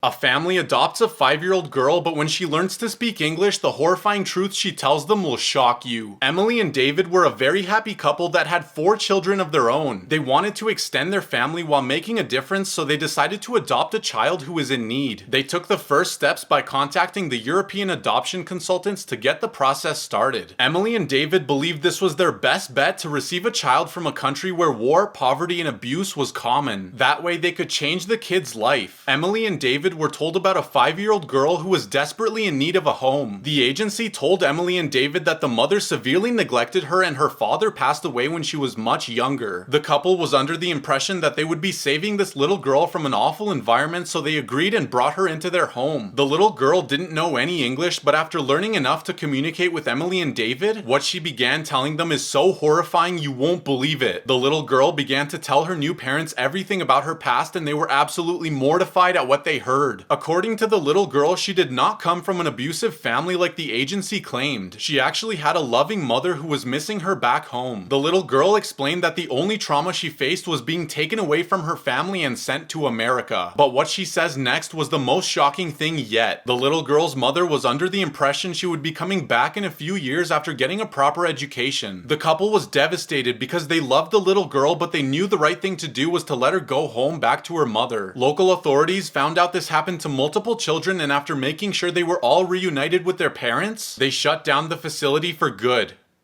A family adopts a 5-year-old girl, but when she learns to speak English, the horrifying truth she tells them will shock you. Emily and David were a very happy couple that had 4 children of their own. They wanted to extend their family while making a difference, so they decided to adopt a child who was in need. They took the first steps by contacting the European adoption consultants to get the process started. Emily and David believed this was their best bet to receive a child from a country where war, poverty, and abuse was common. That way they could change the kid's life. Emily and David were told about a 5-year-old girl who was desperately in need of a home. The agency told Emily and David that the mother severely neglected her and her father passed away when she was much younger. The couple was under the impression that they would be saving this little girl from an awful environment, so they agreed and brought her into their home. The little girl didn't know any English, but after learning enough to communicate with Emily and David, what she began telling them is so horrifying you won't believe it. The little girl began to tell her new parents everything about her past, and they were absolutely mortified at what they heard. According to the little girl, she did not come from an abusive family like the agency claimed. She actually had a loving mother who was missing her back home. The little girl explained that the only trauma she faced was being taken away from her family and sent to America. But what she says next was the most shocking thing yet. The little girl's mother was under the impression she would be coming back in a few years after getting a proper education. The couple was devastated because they loved the little girl, but they knew the right thing to do was to let her go home back to her mother. Local authorities found out this happened to multiple children, and after making sure they were all reunited with their parents, they shut down the facility for good.